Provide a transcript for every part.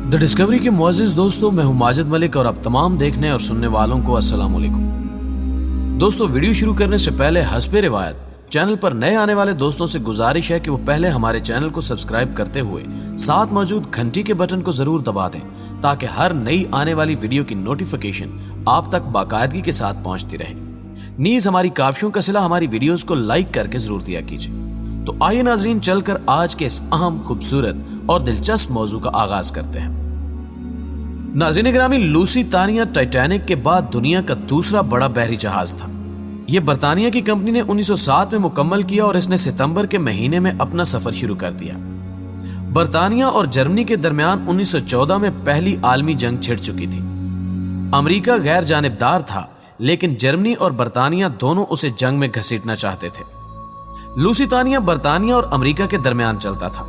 The discovery के मुअज़्ज़िज़ दोस्तों, मैं हूं माजिद मलिक और आप तमाम देखने और सुनने वालों को अस्सलाम वालेकुम। दोस्तों, वीडियो शुरू करने से पहले हस्बे रिवायत चैनल पर नए आने वाले दोस्तों से गुजारिश है कि वो पहले हमारे चैनल को सब्सक्राइब करते हुए साथ मौजूद घंटी के बटन को जरूर दबा दें ताकि हर नई आने वाली वीडियो की नोटिफिकेशन आप तक बाकायदगी के साथ पहुंचती रहे। नीज हमारी काफियों का सिला हमारी वीडियोस को लाइक करके जरूर दिया कीजिए। तो आइए नाजरीन, चलकर आज के इस अहम, खूबसूरत और दिलचस्प मौजू का आगाज करते हैं। नाज़रीन गिरामी, लूसीतानिया टाइटैनिक के बाद दुनिया का दूसरा बड़ा बहरी जहाज था। यह बर्तानिया की कंपनी ने 1907 में मुकम्मल किया और इसने सितंबर के महीने में अपना सफर शुरू कर दिया। बर्तानिया और जर्मनी के दरमियान 1914 में पहली आलमी जंग छिड़ चुकी थी। अमेरिका गैर जानिबदार था, लेकिन जर्मनी और बर्तानिया दोनों उसे जंग में घसीटना चाहते थे। लूसीतानिया बर्तानिया और अमेरिका के दरमियान चलता था।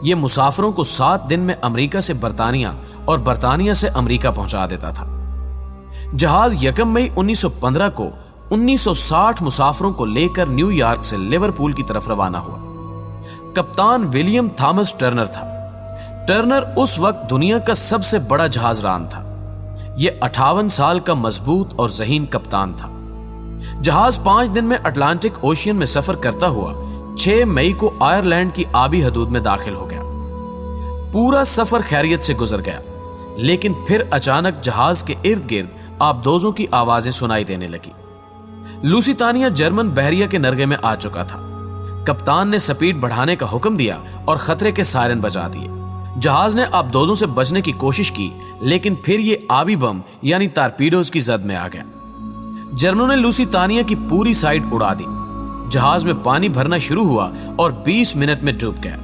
यह मुसाफिरों को 7 दिन में अमेरिका से बर्तानिया और बर्तानिया से अमेरिका पहुंचा देता था। जहाज 1 मई 1915 को 1960 मुसाफिरों को लेकर न्यूयॉर्क से लिवरपूल की तरफ रवाना हुआ। कप्तान विलियम थॉमस टर्नर था। टर्नर उस वक्त दुनिया का सबसे बड़ा जहाजरान था। यह 58 साल का मजबूत और ज़हीन कप्तान था। जहाज 5 दिन में अटलांटिक ओशियन में सफर करता हुआ 6 मई को आयरलैंड की आबी हदूद में दाखिल हो गया। पूरा सफर खैरियत से गुजर गया, लेकिन फिर अचानक जहाज के इर्द गिर्द आबदोजों की आवाजें सुनाई देने लगी। लूसीतानिया जर्मन बहरिया के नरगे में आ चुका था। कप्तान ने स्पीड बढ़ाने का हुक्म दिया और खतरे के सायरन बजा दिए। जहाज ने आबदोजों से बचने की कोशिश की, लेकिन फिर ये आबी बम यानी टारपीडोज की जद में आ गया। जर्मनों ने लूसीतानिया की पूरी साइड उड़ा दी। जहाज में पानी भरना शुरू हुआ और 20 मिनट में डूब गया।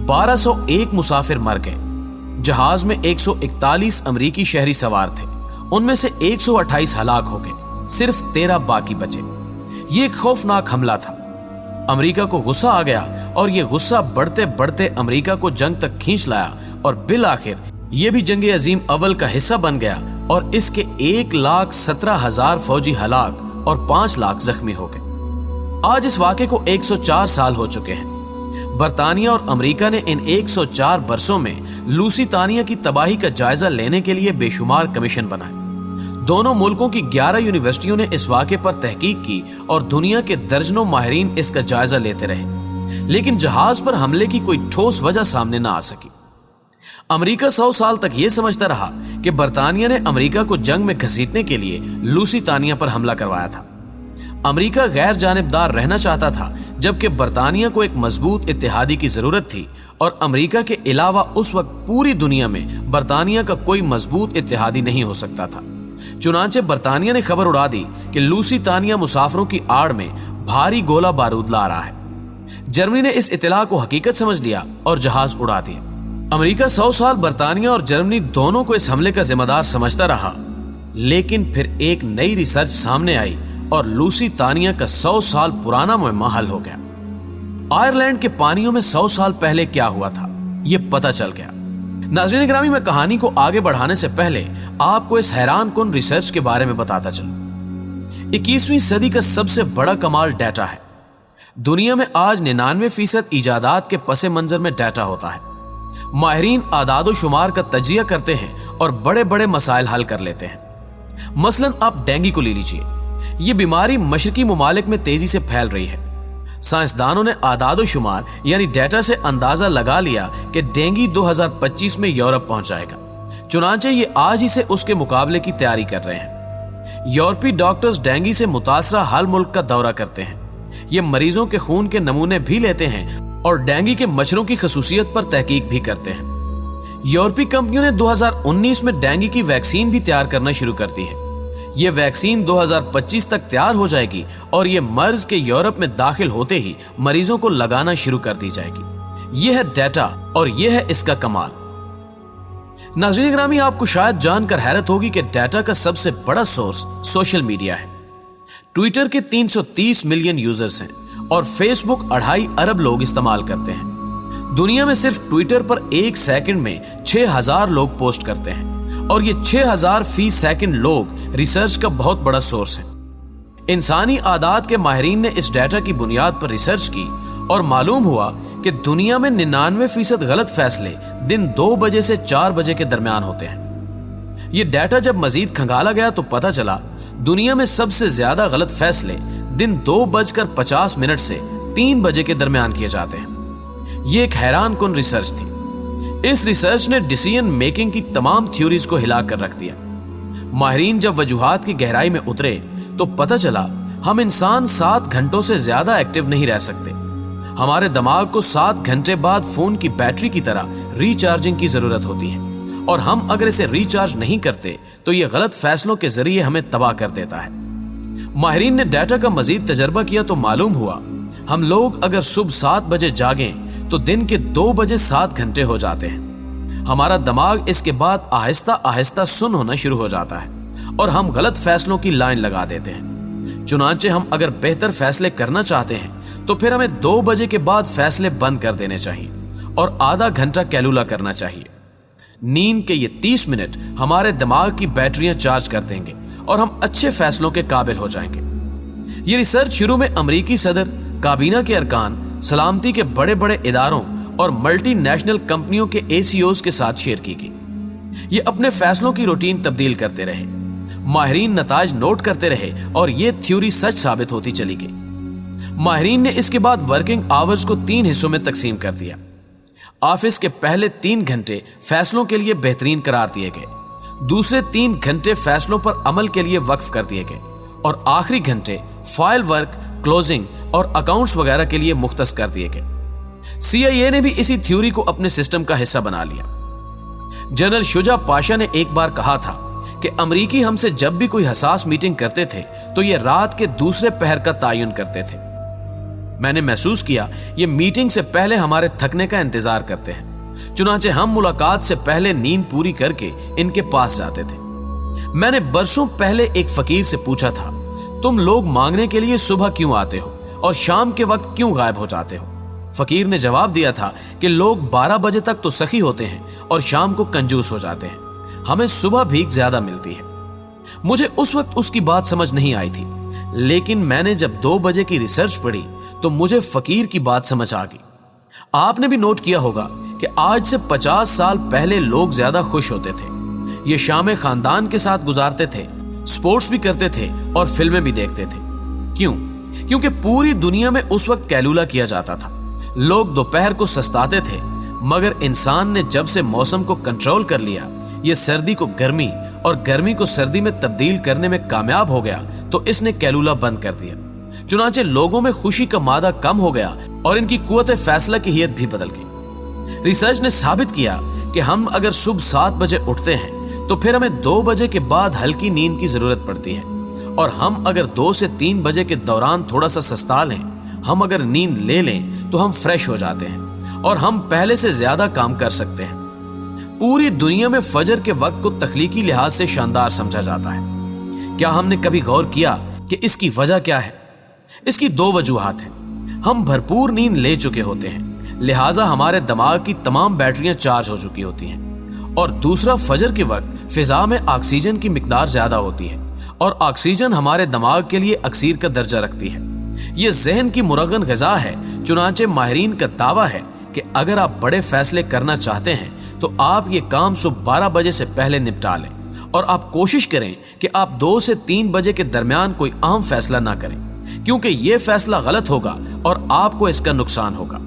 1201 मुसाफिर मर गए। जहाज में 141 अमरीकी शहरी सवार थे। उनमें से 128 हलाक हो गए, सिर्फ 13 बाकी बचे। ये एक खौफनाक हमला था। अमेरिका को गुस्सा आ गया और ये गुस्सा बढ़ते बढ़ते अमेरिका को जंग तक खींच लाया और बिल आखिर ये भी जंग अजीम अव्वल का हिस्सा बन गया और इसके 1,17,000 फौजी हलाक और 5 लाख जख्मी हो गए। आज इस वाक़े को 104 साल हो चुके हैं। बर्तानिया और अमेरिका ने इन 104 बरसों में लूसीतानिया की तबाही का जायजा लेने के लिए बेशुमार कमीशन बनाए। दोनों मुल्कों की 11 यूनिवर्सिटियों ने इस वाक़े पर तहकीक की और दुनिया के दर्जनों माहिरीन इसका जायजा लेते रहे, लेकिन जहाज पर हमले की कोई ठोस वजह सामने न आ सकी। अमेरिका 100 साल तक यह समझता रहा कि बर्तानिया ने अमेरिका को जंग में घसीटने के लिए लूसीतानिया पर हमला करवाया था। अमेरिका गैर जानिबदार रहना चाहता था, जबकि बर्तानिया को एक मजबूत इत्तेहादी की जरूरत थी और अमेरिका के अलावा उस वक्त पूरी दुनिया में बर्तानिया का कोई मजबूत इत्तेहादी नहीं हो सकता था। चुनांचे बर्तानिया ने खबर उड़ा दी कि लूसीतानिया मुसाफिरों की आड़ में भारी गोला बारूद ला रहा है। जर्मनी ने इस इत्तला को हकीकत समझ लिया और जहाज उड़ा दिया। अमेरिका 100 साल बर्तानिया और जर्मनी दोनों को इस हमले का जिम्मेदार समझता रहा, लेकिन फिर एक नई रिसर्च सामने आई और लूसीतानिया का 100 साल पुराना मुअम्मा हल हो गया। आयरलैंड के पानियों में 100 साल पहले क्या हुआ था, यह पता चल गया। नाज़रीन गिरामी, मैं कहानी को आगे बढ़ाने से पहले आपको इस हैरान कुन रिसर्च के बारे में बताता चलूं। 21वीं सदी का सबसे बड़ा कमाल डाटा है। दुनिया में आज 99% इजादात के पसे मंजर में डाटा होता है। माहिरीन आदादो शुमार का तजिया करते हैं और बड़े बड़े मसाइल हल कर लेते हैं। मसलन आप डेंगू को ले लीजिए। ये बीमारी मशरकी मुमालिक में तेजी से फैल रही है। साइंसदानों ने आदादो शुमार यानी डेटा से अंदाजा लगा लिया कि डेंगू 2025 में यूरोप पहुंच जाएगा। चुनांचे ये आज ही से उसके मुकाबले की तैयारी कर रहे हैं। यूरोपीय डॉक्टर्स डेंगू से मुतासरा हर मुल्क का दौरा करते हैं। ये मरीजों के खून के नमूने भी लेते हैं और डेंगू के मच्छरों की खसूसियत पर तहकीक भी करते हैं। यूरोपीय कंपनियों ने 2019 में डेंगू की वैक्सीन भी तैयार करना शुरू कर दी है। ये वैक्सीन 2025 तक तैयार हो जाएगी और ये मर्ज के यूरोप में दाखिल होते ही मरीजों को लगाना शुरू कर दी जाएगी। यह है डाटा और यह है इसका कमाल। नाज़रीन ग्रामी, आपको शायद जानकर हैरत होगी कि डाटा का सबसे बड़ा सोर्स सोशल मीडिया है। ट्विटर के 330 मिलियन यूजर्स हैं और फेसबुक 2.5 अरब लोग इस्तेमाल करते हैं। दुनिया में सिर्फ ट्विटर पर 1 सेकंड में 6000 लोग पोस्ट करते हैं और ये 6000 फी सेकंड लोग रिसर्च का बहुत बड़ा सोर्स है। इंसानी आदात के माहिरीन ने इस डाटा की बुनियाद पर रिसर्च की और मालूम हुआ कि दुनिया में 99% गलत फैसले दिन 2 बजे से 4 बजे के दरमियान होते हैं। ये डाटा जब मजीद खंगाला गया तो पता चला दुनिया में सबसे ज्यादा गलत फैसले दिन 2:50 से 3 बजे के दरमियान किए जाते हैं। ये एक हैरान कुन रिसर्च थी। इस रिसर्च ने डिसीजन मेकिंग की तमाम थ्योरीज को हिला कर रख दिया। माहिरीन जब वजूहात की गहराई में उतरे तो पता चला हम इंसान 7 घंटों से ज्यादा एक्टिव नहीं रह सकते। हमारे दिमाग को 7 घंटे बाद फोन की बैटरी की तरह रिचार्जिंग की जरूरत होती है, और हम अगर इसे रिचार्ज नहीं करते तो ये गलत फैसलों के जरिए हमें तबाह कर देता है। माहिरीन ने डाटा का मजीद तजर्बा किया तो मालूम हुआ हम लोग अगर सुबह 7 बजे जागें तो दिन के 2 बजे 7 घंटे हो जाते हैं। हमारा दिमाग इसके बाद आहिस्ता आहिस्ता सुन्न होना शुरू हो जाता है और हम गलत फैसलों की लाइन लगा देते हैं। चुनांचे हम अगर बेहतर फैसले करना चाहते हैं तो फिर हमें 2 बजे के बाद फैसले बंद कर देने चाहिए और आधा घंटा कैलुला करना चाहिए। नींद के ये 30 मिनट हमारे दिमाग की बैटरियां चार्ज कर देंगे और हम अच्छे फैसलों के काबिल हो जाएंगे। ये रिसर्च शुरू में अमेरिकी सदर, काबीना के अरकान, सलामती के बड़े बड़े इदारों और मल्टी नेशनल कंपनियों के ACOs के साथ शेयर की गई। ये अपने फैसलों की रूटीन तब्दील करते रहे, माहिरीन नताज नोट करते रहे और ये थ्योरी सच साबित होती चली गई। माहिरीन ने इसके बाद वर्किंग आवर्स को 3 हिस्सों में तकसीम कर दिया। ऑफिस के पहले 3 घंटे फैसलों के लिए बेहतरीन करार दिए गए, दूसरे 3 घंटे फैसलों पर अमल के लिए वक्फ कर दिए गए और आखिरी घंटे फाइल वर्क, क्लोजिंग और अकाउंट्स वगैरह के लिए मुख्तस कर दिए गए। CIA ने भी इसी थ्योरी को अपने सिस्टम का हिस्सा बना लिया। जनरल शुजा पाशा ने एक बार कहा था कि अमरीकी हमसे जब भी कोई हसास मीटिंग करते थे तो ये रात के दूसरे पहर का तायुन करते थे। मैंने महसूस किया ये मीटिंग से पहले हमारे थकने का इंतजार करते हैं, चुनांचे हम मुलाकात से पहले नींद पूरी करके इनके पास जाते थे। मैंने बरसों पहले एक फकीर से पूछा था, तुम लोग मांगने के लिए सुबह क्यों आते हो और शाम के वक्त क्यों गायब हो जाते हो? फकीर ने जवाब दिया था कि लोग 12 बजे तक तो सखी होते हैं और शाम को कंजूस हो जाते हैं, हमें सुबह भीख ज्यादा मिलती है। मुझे उस वक्त उसकी बात समझ नहीं आई थी, लेकिन मैंने जब 2 बजे की रिसर्च पढ़ी तो मुझे फकीर की बात समझ आ गई। आपने भी नोट किया होगा कि आज से 50 साल पहले लोग ज्यादा खुश होते थे। ये शामें खानदान के साथ गुजारते थे, स्पोर्ट्स भी करते थे और फिल्में भी देखते थे। क्यों? क्योंकि पूरी दुनिया में उस वक्त कैलुला किया जाता था। लोग दोपहर को सस्ताते थे, मगर इंसान ने जब से मौसम को कंट्रोल कर लिया, ये सर्दी को गर्मी और गर्मी को सर्दी में तब्दील करने में कामयाब हो गया, तो इसने कैलुला बंद कर दिया। चुनांचे लोगों में खुशी का मादा कम हो गया और इनकी कुव्वत फैसला की हियत भी बदल गई। रिसर्च ने साबित किया कि हम अगर सुबह 7 बजे उठते हैं तो फिर हमें 2 बजे के बाद हल्की नींद की जरूरत पड़ती है, और हम अगर 2 से 3 बजे के दौरान थोड़ा सा सस्ता लें, हम अगर नींद ले लें तो हम फ्रेश हो जाते हैं और हम पहले से ज्यादा काम कर सकते हैं। पूरी दुनिया में फजर के वक्त को तख्लीकी लिहाज से शानदार समझा जाता है। क्या हमने कभी गौर किया कि इसकी वजह क्या है? इसकी 2 वजूहात हैं। हम भरपूर नींद ले चुके होते हैं, लिहाजा हमारे दिमाग की तमाम बैटरियां चार्ज हो चुकी होती हैं, और दूसरा फजर के वक्त फिजा में ऑक्सीजन की मिकदार ज्यादा होती है और ऑक्सीजन हमारे दिमाग के लिए अक्सीर का दर्जा रखती है। ये जहन की मुरगन ग़िज़ा है। चुनांचे माहिरीन का दावा है कि अगर आप बड़े फैसले करना चाहते हैं तो आप ये काम सुबह 12 बजे से पहले निपटा लें, और आप कोशिश करें कि आप 2 से 3 बजे के दरमियान कोई अहम फैसला ना करें, क्योंकि यह फैसला गलत होगा और आपको इसका नुकसान होगा।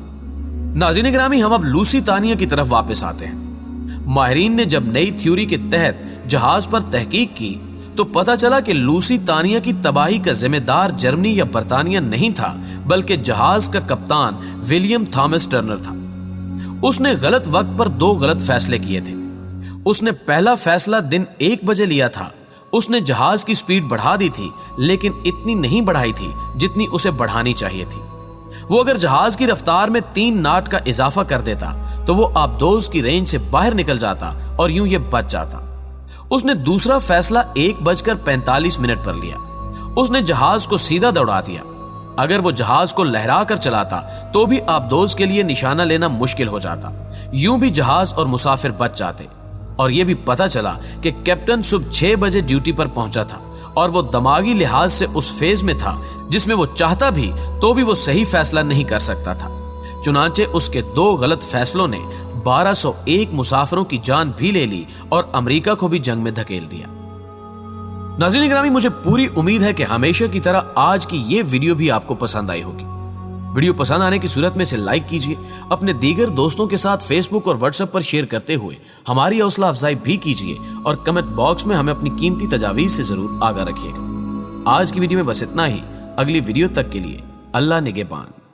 नाज़रीन गिरामी, हम अब लूसी तानिया की तरफ वापस आते हैं। माहिरीन ने जब नई थ्योरी के तहत जहाज पर तहकीक की तो पता चला कि लूसी तानिया की तबाही का जिम्मेदार जर्मनी या बरतानिया नहीं था, बल्कि जहाज का कप्तान विलियम थॉमस टर्नर था। उसने गलत वक्त पर 2 गलत फैसले किए थे। उसने पहला फैसला दिन 1 बजे लिया था। उसने जहाज की स्पीड बढ़ा दी थी, लेकिन इतनी नहीं बढ़ाई थी जितनी उसे बढ़ानी चाहिए थी। वो अगर जहाज की रफ्तार में 3 नॉट का इजाफा कर देता तो वो आबदोज की रेंज से बाहर निकल जाता और यूं ये बच जाता। उसने दूसरा फैसला 1:45 पर लिया। उसने जहाज को सीधा दौड़ा दिया। अगर वो जहाज को लहरा कर चलाता तो भी आबदोज के लिए निशाना लेना मुश्किल हो जाता। यूं भी जहाज और मुसाफिर बच जाते। और यह भी पता चला कि कैप्टन सुबह 6 बजे ड्यूटी पर पहुंचा था और वो दिमागी लिहाज से उस फेज में था जिसमें वो चाहता भी तो भी वो सही फैसला नहीं कर सकता था, चुनाचे उसके 2 गलत फैसलों ने 1201 मुसाफिरों की जान भी ले ली और अमेरिका को भी जंग में धकेल दिया। नाज़रीन इकरामी, मुझे पूरी उम्मीद है कि हमेशा की तरह आज की ये वीडियो भी आपको पसंद आई होगी। वीडियो पसंद आने की सूरत में इसे लाइक कीजिए, अपने दीगर दोस्तों के साथ फेसबुक और व्हाट्सएप पर शेयर करते हुए हमारी हौसला अफजाई भी कीजिए और कमेंट बॉक्स में हमें अपनी कीमती तजावीज़ से जरूर आगाह रखिएगा। आज की वीडियो में बस इतना ही। अगली वीडियो तक के लिए अल्लाह निगहबान।